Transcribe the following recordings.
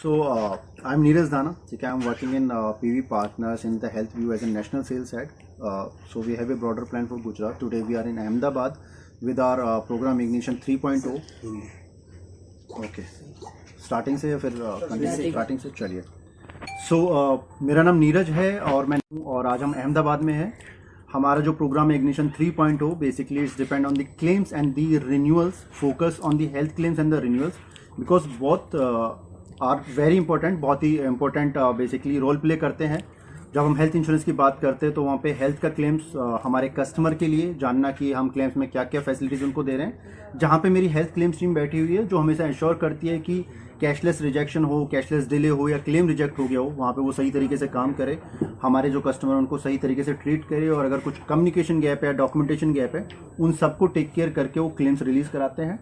I'm Neeraj Dana. I'm working in PV Partners in the Health View as a national sales head. So we have a broader plan for Gujarat. Today we are in Ahmedabad with our program Ignition 3.0. Okay. Starting से या फिर starting से चलिए. मेरा नाम नीरज है और मैं और आज हम अहमदाबाद में हैं. हमारा जो प्रोग्राम है ignition 3.0 basically it's depend on the claims and the renewals, focus on the health claims and the renewals because both are very important, बहुत ही इंपॉर्टेंट बेसिकली रोल प्ले करते हैं. जब हम हेल्थ इंश्योरेंस की बात करते हैं तो वहाँ पे हेल्थ का क्लेम्स हमारे कस्टमर के लिए जानना कि हम क्लेम्स में क्या क्या फैसिलिटीज़ उनको दे रहे हैं. जहाँ पे मेरी हेल्थ क्लेम्स टीम बैठी हुई है जो हमेशा इंश्योर करती है कि कैशलेस रिजेक्शन हो, कैशलेस डिले हो या क्लेम रिजेक्ट हो गया हो, वहाँ पे वो सही तरीके से काम करे, हमारे जो कस्टमर उनको सही तरीके से ट्रीट करे और अगर कुछ कम्युनिकेशन गैप है, डॉक्यूमेंटेशन गैप है, उन सबको टेक केयर करके वो क्लेम्स रिलीज कराते हैं.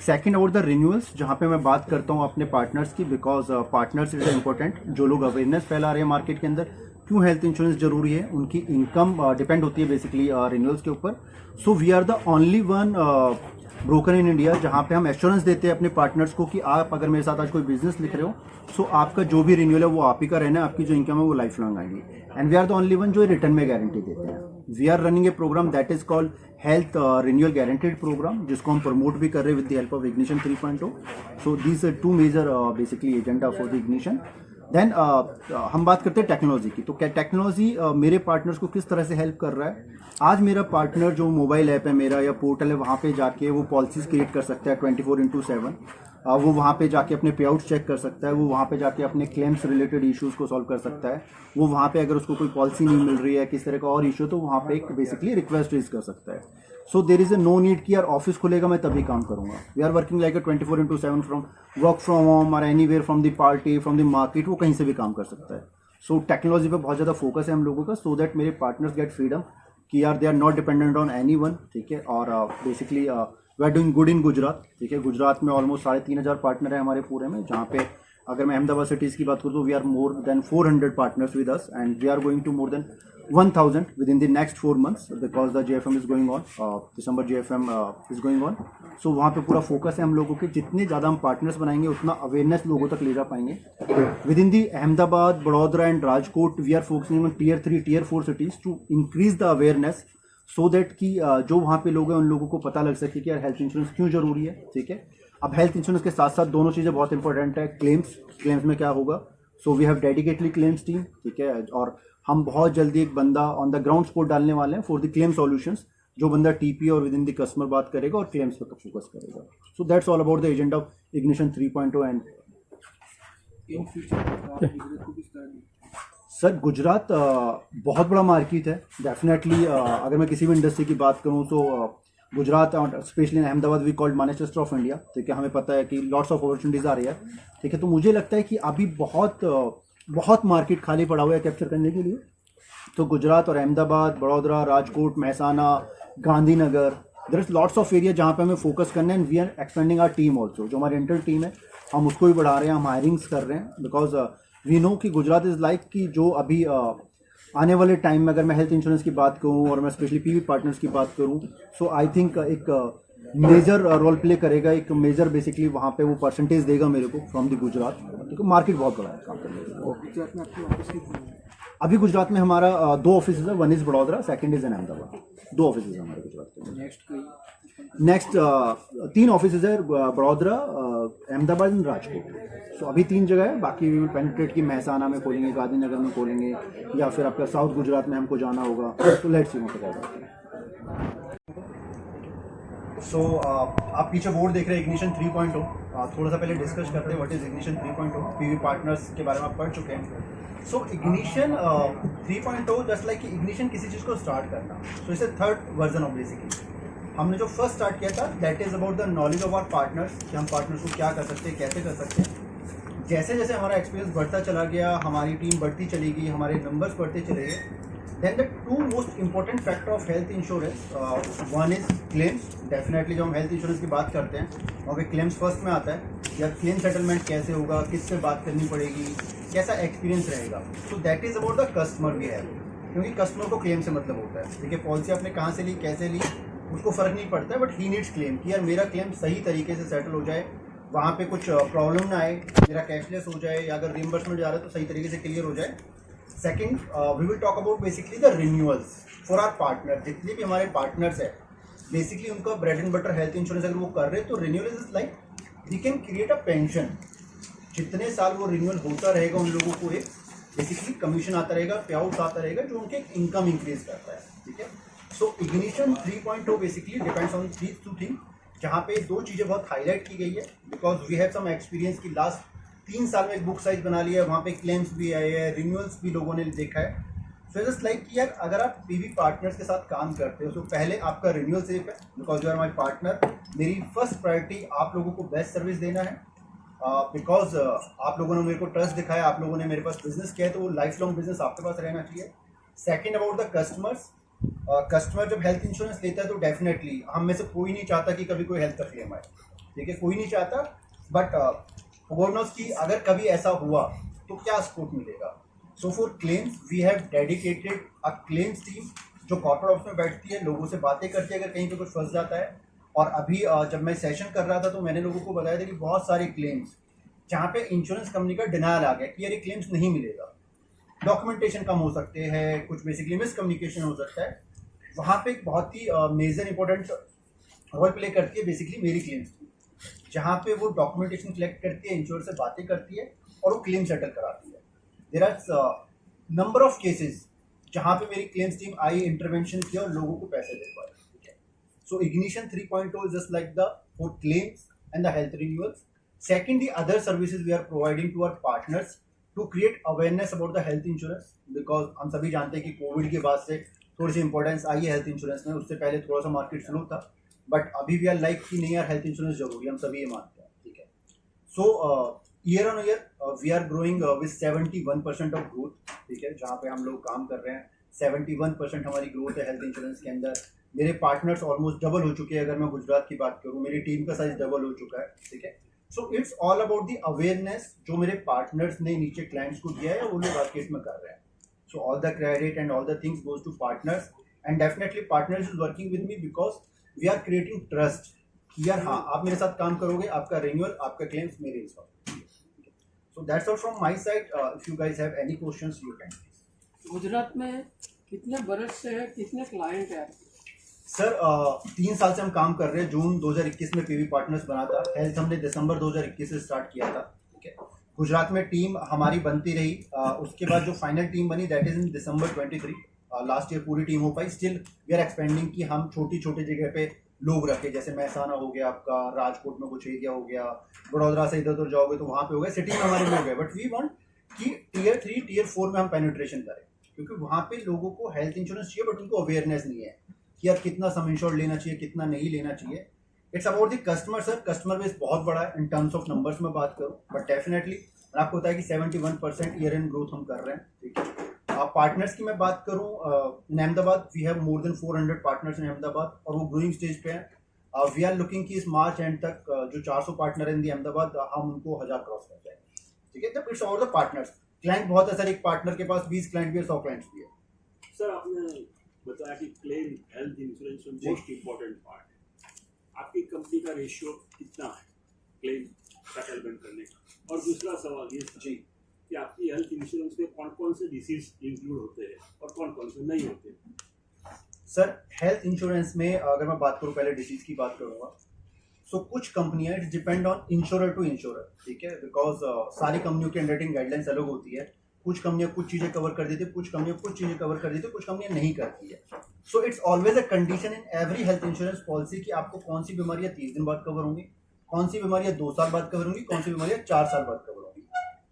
सेकंड अबाउट द रिन्यूअल्स, जहाँ पे मैं बात करता हूँ अपने पार्टनर्स की, बिकॉज पार्टनर्स इज इंपॉर्टेंट. जो लोग अवेयरनेस फैला रहे हैं मार्केट के अंदर क्यों हेल्थ इंश्योरेंस जरूरी है, उनकी इनकम डिपेंड होती है बेसिकली रिन्यूअल्स के ऊपर. So we are the only one broker in India जहाँ पे हम एश्योरेंस देते हैं अपने पार्टनर्स को कि आप अगर मेरे साथ आज कोई बिजनेस लिख रहे हो सो आपका जो भी रिन्यूअल है वो आप ही का रहना है, आपकी जो इनकम है वो लाइफ लॉन्ग आएगी. And we are the only one जो रिटर्न में गारंटी देते हैं. We are running a programme that is called health renewal guaranteed programme, जिसको हम प्रमोट भी कर रहे हैं with the help of ignition 3.0. So these are two major basically agenda for the ignition. Then हम बात करते हैं टेक्नोलॉजी की. तो क्या टेक्नोलॉजी मेरे पार्टनर्स को किस तरह से हेल्प कर रहा है. आज मेरा पार्टनर जो मोबाइल ऐप है मेरा या पोर्टल है वहाँ पे जाके वो पॉलिसीज क्रिएट कर सकता है 24/7. वो वहाँ पे जाके अपने पे आउट चेक कर सकता है, वो वहाँ पे जाके अपने क्लेम्स रिलेटेड इश्यूज को सॉल्व कर सकता है. वो वहाँ पे अगर उसको कोई पॉलिसी नहीं मिल रही है किस तरह का और इशू तो वहाँ पे एक बेसिकली रिक्वेस्ट रेज कर सकता है. So there is a no need कि यार ऑफिस खुलेगा मैं तभी काम करूंगा. We are working like 24/7 from work from home और anywhere from the party from the market, वो कहीं से भी काम कर सकता है. सो टेक्नोलॉजी पे बहुत ज़्यादा फोकस है हम लोगों का, सो दैट मेरे पार्टनर्स गेट फ्रीडम कि यार they are not dependent on any one. ठीक है. और basically we are doing good in Gujarat. ठीक है. गुजरात में ऑलमोस्ट 3,500 पार्टनर है हमारे पूरे में, जहाँ पे अगर मैं अहमदाबाद सिटीज़ की बात करूँ तो we are more than 400 partners with us and we are going to more than 1,000 within the next 4 months because the JFM is going on. December JFM is going on. So वहाँ पे पूरा focus है हम लोगों के. जितने ज़्यादा हम पार्टनर्स बनाएंगे उतना अवेयरनेस लोगों तक ले जा पाएंगे. Within the Ahmedabad, Vadodara and Rajkot we are focusing on Tier 3, Tier 4 cities to increase the awareness so that कि जो वहाँ पे लोग हैं उन लोगों को पता लग सके कि यार हेल्थ इंश्योरेंस क्यों जरूरी है. ठीक है. अब हेल्थ इंश्योरेंस के साथ साथ दोनों चीज़ें बहुत इंपॉर्टेंट है. क्लेम्स में क्या होगा. So we have dedicatedly claims team. ठीक है. और हम बहुत जल्दी एक बंदा ऑन द ग्राउंड सपोर्ट डालने वाले हैं फॉर द क्लेम सॉल्यूशंस, जो बंदा टीपी और विद इन द कस्टमर बात करेगा और क्लेम्स पर फोकस करेगा. So that's all about the agenda of ignition 3.0. And in future sir Gujarat बहुत बड़ा मार्केट है डेफिनेटली. अगर मैं किसी भी इंडस्ट्री की बात करूँ तो Gujarat specially in Ahmedabad we called Manchester of India. ठीक है. हमें पता है कि लॉट्स ऑफ अपॉर्चुनिटीज़ आ रही है. ठीक है. तो मुझे लगता है कि अभी बहुत मार्केट खाली पड़ा हुआ है कैप्चर करने के लिए. तो गुजरात और Ahmedabad, Vadodara, Rajkot, Mehsana, Gandhinagar, there is lots of area जहाँ पे हमें फोकस करना है. And we are expanding our team also. जो हमारी इंटर टीम है हम उसको भी बढ़ा रहे हैं, हम हायरिंग्स कर रहे हैं बिकॉज वी नो कि गुजरात इज़ लाइक कि जो अभी आने वाले टाइम में अगर मैं हेल्थ इंश्योरेंस की बात करूँ और मैं स्पेशली पीवी पार्टनर्स की बात करूँ सो आई थिंक एक मेजर रोल प्ले करेगा, एक मेजर बेसिकली वहाँ पे वो परसेंटेज देगा मेरे को फ्रॉम द गुजरात. क्योंकि मार्केट बहुत बड़ा है काम करने के लिए. अभी गुजरात में हमारा 2 ऑफिस है. One is Vadodara, second is in Ahmedabad. 2 office है हमारे गुजरात में. नेक्स्ट 3 ऑफिस है बड़ौदरा, अहमदाबाद एंड राजकोट. सो अभी 3 जगह है. बाकी वी विल पेनिट्रेट की महसाना में खोलेंगे, गांधीनगर में खोलेंगे या फिर आपका साउथ गुजरात में हमको जाना होगा. तो लेट्स सी व्हाट हैपेंस. सो आप पीछे बोर्ड देख रहे हैं इग्निशन 3.0. थोड़ा सा पहले डिस्कस करते हैं what is ignition 3.0. PV partners के बारे में आप पढ़ चुके हैं. So ignition 3.0 just like ignition किसी चीज़ को स्टार्ट करना. So it's third version of basically. हमने जो फर्स्ट स्टार्ट किया था that is about the knowledge of our partners कि हम पार्टनर्स को क्या कर सकते हैं, कैसे कर सकते हैं. जैसे जैसे हमारा एक्सपीरियंस बढ़ता चला गया, हमारी टीम बढ़ती चली गई, हमारे नंबर्स बढ़ते चले गए. Then the 2 most important factor of health insurance, one is claims. Definitely जब हम हेल्थ इंश्योरेंस की बात करते हैं वहाँ पे क्लेम्स फर्स्ट में आता है. या क्लेम सेटलमेंट कैसे होगा, किससे बात करनी पड़ेगी, कैसा एक्सपीरियंस रहेगा. So that is about the customer we have. क्योंकि कस्टमर को क्लेम से मतलब होता है. ठीक है. पॉलिसी आपने कहाँ से ली, कैसे ली, उसको फ़र्क नहीं पड़ता है, बट ही नीड्स क्लेम कि यार मेरा क्लेम सही तरीके से सेटल हो जाए, वहाँ पे कुछ प्रॉब्लम ना आए, मेरा कैशलेस हो जाए, या अगर रिइंबर्समेंट जा रहा है तो सही तरीके से क्लियर हो जाए। Second, we will talk about basically the renewals for our partner. जितने भी हमारे पार्टनर्स हैं, बेसिकली उनका bread and butter health insurance अगर वो कर रहे हैं तो renewal is like we can create a pension. जितने साल वो रिन्यूअल होता रहेगा उन लोगों को एक बेसिकली कमीशन आता रहेगा, पे आउट आता रहेगा, जो उनके इनकम इंक्रीज करता है। ठीक है, so ignition 3.0 basically depends on these two thing, जहाँ पे दो चीज़ें बहुत हाईलाइट की गई है, because we have some experience की लास्ट 3 साल में एक बुक साइज बना लिया है, वहाँ पे क्लेम्स भी आए हैं, रिन्यूअल्स भी लोगों ने देखा है। सो जस्ट लाइक कि यार अगर आप पीवी पार्टनर्स के साथ काम करते हो तो पहले आपका रिन्यूअल सेफ है, because you are my partner. मेरी फर्स्ट प्रायोरिटी आप लोगों को बेस्ट सर्विस देना है, बिकॉज आप लोगों ने मेरे को ट्रस्ट दिखाया, आप लोगों ने मेरे पास बिजनेस किया है, तो वो लाइफ लॉन्ग बिजनेस आपके पास रहना चाहिए। Second, about the customers, customer जब हेल्थ इंश्योरेंस लेता है तो डेफिनेटली हम में से कोई नहीं चाहता कि कभी कोई हेल्थ का क्लेम आए। ठीक है, कोई नहीं चाहता, बट गॉड नोस कि अगर कभी ऐसा हुआ तो क्या सपोर्ट मिलेगा। So for claims we have dedicated a claims team जो कॉर्पोरेट ऑफिस में बैठती है, लोगों से बातें करती है अगर कहीं पे कुछ फंस जाता है। और अभी जब मैं सेशन कर रहा था तो मैंने लोगों को बताया था कि बहुत सारे क्लेम्स जहाँ पे इंश्योरेंस कंपनी का डिनायल आ गया कि यार ये क्लेम्स नहीं मिलेगा, डॉक्यूमेंटेशन कम हो सकते हैं, कुछ बेसिकली मिसकम्युनिकेशन हो सकता है, वहाँ पे एक बहुत ही मेजर इंपॉर्टेंट रोल प्ले करती है बेसिकली मेरी क्लेम्स टीम, जहाँ पे वो डॉक्यूमेंटेशन कलेक्ट करती है, इंश्योरेंस से बातें करती है और वो क्लेम सेटल कराती है। There are number of cases जहाँ पे मेरी क्लेम्स टीम आई, इंटरवेंशन किया और लोगों को पैसे दे पाए। ठीक है, so ignition 3.0 is just like the for claims and the health renewals. Second, the other services we are providing to our partners to create awareness about the health insurance, because हम सभी जानते हैं कि कोविड के बाद से थोड़ी सी importance आई है हेल्थ इंश्योरेंस में। उससे पहले थोड़ा सा मार्केट स्लो था, बट अभी वी आर लाइक कि नहीं यार हेल्थ इंश्योरेंस जरूरी है, हम सभी ये मानते हैं। ठीक है, so year on year we are growing with 71% of growth. ठीक है, जहाँ पे हम लोग काम कर रहे हैं 71% हमारी ग्रोथ है हेल्थ इंश्योरेंस के अंदर। मेरे पार्टनर्स ऑलमोस्ट डबल हो चुके हैं, अगर मैं गुजरात की बात करूँ मेरी टीम का साइज डबल हो चुका है। ठीक है, so it's all about the awareness जो मेरे पार्टनर्स ने नीचे क्लाइंट्स को दिया है वो लोग मार्केट में कर रहे हैं। So all the credit and all the things goes to partners, and definitely partners is working with me because we are creating trust कि यार हाँ आप मेरे साथ काम करोगे, आपका रिन्यूअल, आपका क्लेम्स मेरे हिसाब। So that's all from my side. If you guys have any questions you can. Gujarat में कितने बरस से है, कितने क्लाइंट है? सर 3 साल से हम काम कर रहे हैं। जून 2021 में पीवी पार्टनर्स बना था, हेल्थ हमने दिसंबर 2021 से स्टार्ट किया था। ठीक है, गुजरात में टीम हमारी बनती रही, उसके बाद जो फाइनल टीम बनी that is in December 23। Last year पूरी टीम हो पाई, स्टिल वी आर एक्सपेंडिंग कि हम छोटी छोटी जगह पे लोग रखे, जैसे महसाना हो गया आपका, राजकोट में कुछ एरिया हो गया, बड़ौदा से इधर उधर जाओगे तो वहाँ पे हो गया, सिटी में हमारे लोग है, बट वी वांट कि टीयर 3 टीयर 4 में हम पेनिट्रेशन करें, क्योंकि वहाँ पे लोगों को हेल्थ इंश्योरेंस चाहिए बट उनको अवेयरनेस नहीं है कि यार कितना सम इंश्योर लेना चाहिए, कितना नहीं लेना चाहिए। It's about the customer sir, customer base बहुत बड़ा है इन टर्म्स ऑफ नंबर्स में बात करूँ, बट डेफिनेटली आपको पता है कि 71% ईयर एंड ग्रोथ हम कर रहे हैं। ठीक है, पार्टनर्स की मैं बात करूँ in Ahmedabad we have more than 400 partners in Ahmedabad और वो ग्रोइंग स्टेज पे हैं। वी आर लुकिंग कि इस मार्च एंड तक जो 400 पार्टनर इन दी अहमदाबाद हम उनको 1000 क्रॉस कर जाएंगे। ठीक है, जब it's about the partners, client बहुत है सर, एक पार्टनर के पास 20 क्लाइंट भी है, 100 क्लाइंट्स भी है। सर आपने बताया कि क्लेम हेल्थ इंश्योरेंस में मोस्ट इम्पोर्टेंट पार्ट है, आपकी कंपनी का रेशियो कितना है क्लेम सेटलमेंट करने का? और दूसरा सवाल ये जी कि आपकी हेल्थ इंश्योरेंस में कौन कौन से डिसीज इंक्लूड होते हैं और कौन कौन से नहीं होते? सर हेल्थ इंश्योरेंस में अगर मैं बात करूँ, पहले डिसीज की बात करूँगा, सो कुछ कंपनियां it's depend on insurer to insurer. ठीक है, बिकॉज सारी कंपनियों की अंडरटेकिंग गाइडलाइंस अलग होती है, कुछ कंपनियां कुछ चीज़ें कवर कर देती है, कुछ कंपनियां कुछ चीज़ें कवर कर देती है, कुछ कंपनियां नहीं करती है। So it's always a condition in every health insurance policy कि आपको कौन सी बीमारियां 30 दिन बाद कवर होंगी, कौन सी बीमारियां 2 साल बाद कवर होंगी, कौन सी बीमारियां 4 साल बाद कवर होंगी।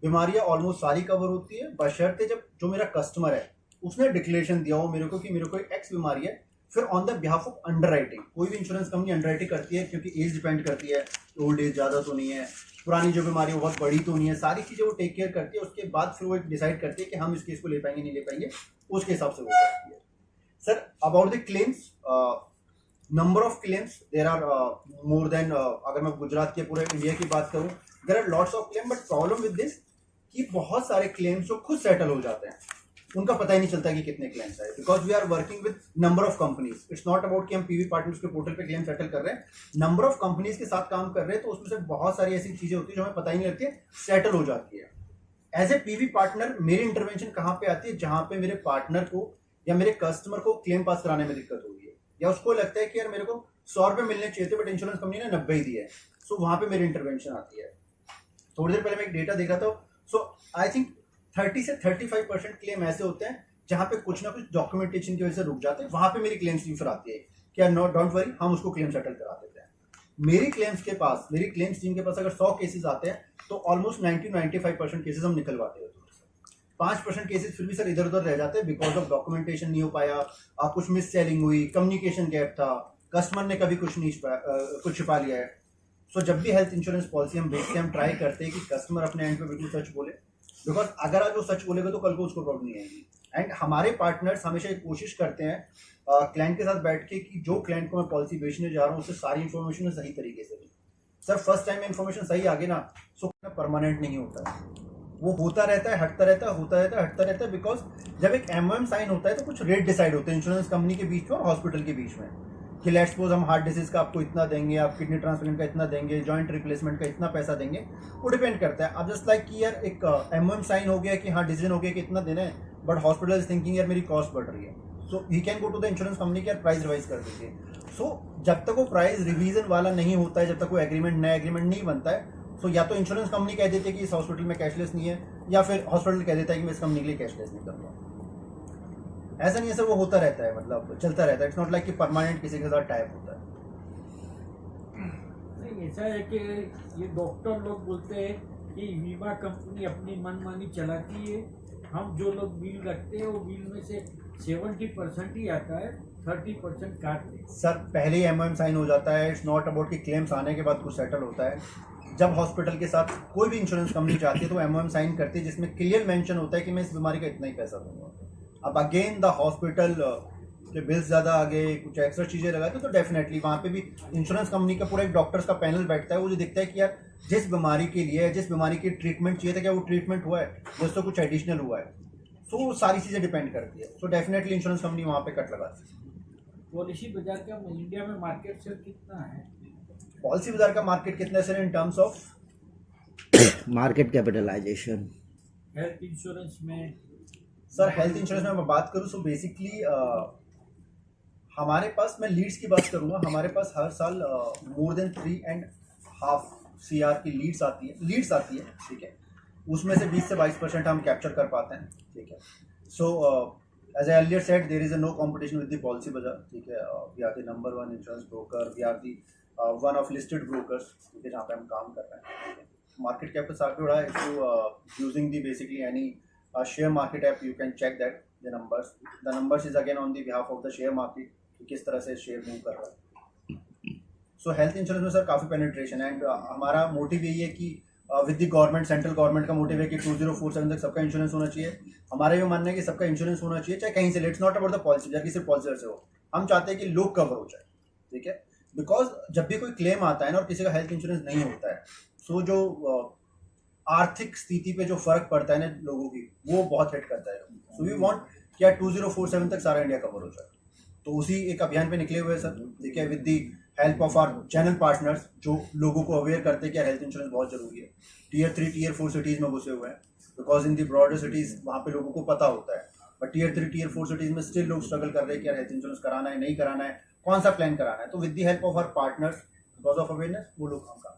बीमारियां ऑलमोस्ट सारी कवर होती है, बशर्ते जब जो मेरा कस्टमर है उसने डिक्लेरेशन दिया हो मेरे को कि मेरे को एक एक्स बीमारी है, फिर on the behalf of underwriting, कोई भी इंश्योरेंस कंपनी अंडरराइटिंग करती है क्योंकि एज डिपेंड करती है, ओल्ड एज ज़्यादा तो नहीं है, पुरानी जो बीमारी है बहुत बड़ी तो नहीं है, सारी चीज़ें वो टेक केयर करती है। उसके बाद फिर वो डिसाइड करती है कि हम इस केस को ले पाएंगे नहीं ले पाएंगे, उसके हिसाब से वो करती है। Sir about the claims, number of claims there are more than, अगर मैं गुजरात के पूरे इंडिया की बात करूँ there are lots of claim, but problem with this कि बहुत सारे क्लेम्स जो खुद सेटल हो जाते हैं, उनका पता ही नहीं चलता कि कितने क्लेम्स आए, because we are working with number of companies. It's not about कि हम पीवी पार्टनर्स के पोर्टल पे क्लेम सेटल कर रहे हैं, नंबर ऑफ कंपनीज के साथ काम कर रहे हैं, तो उसमें से बहुत सारी ऐसी चीजें होती है जो हमें पता ही नहीं लगती, सेटल हो जाती है। एज ए पीवी पार्टनर मेरी इंटरवेंशन कहाँ पे आती है, जहां पे मेरे पार्टनर को या मेरे कस्टमर को क्लेम पास कराने में दिक्कत हो रही है, या उसको लगता है कि यार मेरे को 100 रुपए मिलने चाहिए थे बट इंश्योरेंस कंपनी ने 90 ही दिया है, सो वहां पे मेरी इंटरवेंशन आती है। थोड़ी देर पहले मैं एक डेटा देख रहा था, सो आई थिंक 30 से 35% क्लेम ऐसे होते हैं जहां पे कुछ ना कुछ डॉक्यूमेंटेशन की वजह से रुक जाते हैं, वहां पे मेरी क्लेम्स टीम आती है कि यार नो डोंट वरी, हम उसको क्लेम सेटल करा देते हैं। मेरी क्लेम्स टीम के पास अगर 100 केसेस आते हैं तो ऑलमोस्ट 90-95% केसेस हम निकलवाते हैं। 5% केसेस फिर भी सर इधर उधर रह जाते हैं बिकॉज ऑफ डॉक्यूमेंटेशन नहीं हो पाया, कुछ मिस सेलिंग हुई, कम्युनिकेशन गैप था, कस्टमर ने कभी कुछ नहीं कुछ छिपा लिया है। सो जब भी हेल्थ इंश्योरेंस पॉलिसी हम बेचते हैं, हम ट्राई करते हैं कि कस्टमर अपने एंड पे बिल्कुल सच बोले, बिकॉज अगर आज वो सच बोलेगा तो कल को उसको प्रॉब्लम नहीं आएगी। एंड हमारे पार्टनर्स हमेशा एक कोशिश करते हैं क्लाइंट के साथ बैठ के कि जो क्लाइंट को मैं पॉलिसी बेचने जा रहा हूँ उससे सारी इन्फॉर्मेशन सही तरीके से दूँ। सर फर्स्ट टाइम में इन्फॉर्मेशन सही आ गई ना, सो परमानेंट नहीं होता है, वो होता रहता है, हटता रहता है, होता रहता है, हटता रहता है, बिकॉज जब एक एमओएम साइन होता है तो कुछ रेट डिसाइड होते हैं इंश्योरेंस कंपनी के बीच में और हॉस्पिटल के बीच में, कि लेट्स सपोज हम हार्ट डिजीज का आपको इतना देंगे, आप किडनी ट्रांसप्लांट का इतना देंगे, जॉइंट रिप्लेसमेंट का इतना पैसा देंगे, वो डिपेंड करता है। अब जस्ट लाइक कि यार एक एमओएम साइन हो गया कि हाँ डिसीजन हो गया कि इतना देना है, बट हॉस्पिटल इज थिंकिंग यार मेरी कॉस्ट बढ़ रही है, so he can go to the insurance company कि यार प्राइस रिवाइज कर दीजिए। सो जब तक वो प्राइस रिवीजन वाला नहीं होता है, जब तक वो एग्रीमेंट नया एग्रीमेंट नहीं बनता है, सो या तो इंश्योरेंस कंपनी कह देती है कि इस हॉस्पिटल में कैशलेस नहीं है, या फिर हॉस्पिटल कह देता है कि मैं इस कंपनी के लिए कैशलेस नहीं करूँगा। ऐसा नहीं है सर, वो होता रहता है, मतलब चलता रहता है। इट्स नॉट लाइक कि परमानेंट किसी के साथ टाइप होता है। नहीं, ऐसा है कि ये डॉक्टर लोग बोलते हैं कि बीमा कंपनी अपनी मनमानी चलाती है, हम जो लोग बिल रखते हैं वो बिल में से 70% ही आता है, 30% काटते हैं। सर पहले ही एमओएम साइन हो जाता है, इट्स नॉट अबाउट कि क्लेम्स आने के बाद कुछ सेटल होता है। जब हॉस्पिटल के साथ कोई भी इंश्योरेंस कंपनी चाहती है तो एमओएम साइन करती है जिसमें क्लियर मेंशन होता है कि मैं इस बीमारी का इतना ही पैसा दूंगा। अब अगेन द हॉस्पिटल के बिल्स ज़्यादा आ गए, कुछ एक्स्ट्रा चीज़ें लगाते तो डेफिनेटली वहाँ पे भी इंश्योरेंस कंपनी का पूरा एक डॉक्टर्स का पैनल बैठता है, वो जो देखता है कि यार जिस बीमारी के लिए, जिस बीमारी की ट्रीटमेंट चाहिए था, क्या वो ट्रीटमेंट हुआ है, जिससे कुछ एडिशनल हुआ है, सो सारी चीज़ें डिपेंड करती है। सो डेफिनेटली इंश्योरेंस कंपनी वहाँ पे कट लगाती है। पॉलिसी बाजार का इंडिया में मार्केट शेयर कितना है? पॉलिसी बाजार का मार्केट कितना है sir in terms of market capitalisation? Health insurance में सर हेल्थ इंश्योरेंस में मैं बात करूँ सो बेसिकली हमारे पास, मैं लीड्स की बात करूँगा, हमारे पास हर साल मोर देन 3.5 CR की लीड्स आती है, ठीक है, उसमें से 20 से 22% हम कैप्चर कर पाते हैं, ठीक है। So as I earlier said there is no competition with the PolicyBazaar, ठीक है। We are the number 1 insurance broker, we are the one of listed brokers, ठीक है, जहाँ पे हम काम कर रहे हैं, ठीक है। मार्केट कैप से आगे बढ़ा है, so using the basically any share market app you can check that the numbers is again on the behalf of the share market, किस तरह से शेयर मूव कर रहा है। सो हेल्थ इंश्योरेंस में सर काफ़ी पेनिट्रेशन है, एंड हमारा मोटिव यही है कि with the government, central government का मोटिव है कि 2047 तक सबका इंश्योरेंस होना चाहिए। हमारा ये मानना है कि सबका इंश्योरेंस होना चाहिए, चाहे कहीं से, let's not about the policy, चाहे किसी पॉलिसी से हो, हम चाहते हैं कि लोग कवर हो जाए, ठीक है। बिकॉज जब भी कोई क्लेम आता है ना और किसी का हेल्थ इंश्योरेंस नहीं होता है, सो जो आर्थिक स्थिति पे जो फर्क पड़ता है ना लोगों की, वो बहुत हिट करता है। सो वी वांट क्या 2047 तक सारा इंडिया कवर हो जाए, तो उसी एक अभियान पे निकले हुए सर, ठीक है, with the help of our channel partners जो लोगों को अवेयर करते हैं कि हेल्थ इंश्योरेंस बहुत जरूरी है। Tier 3 Tier 4 सिटीज़ में घुसे हुए हैं, because in the broader cities वहाँ पे लोगों को पता होता है, बट Tier 3 Tier 4 सिटीज़ में स्टिल लोग स्ट्रगल कर रहे हैं कि यार हेल्थ इंश्योरेंस कराना है, नहीं कराना है, कौन सा प्लान कराना है। तो with the help of our partners, because of awareness, वो लोग हम काम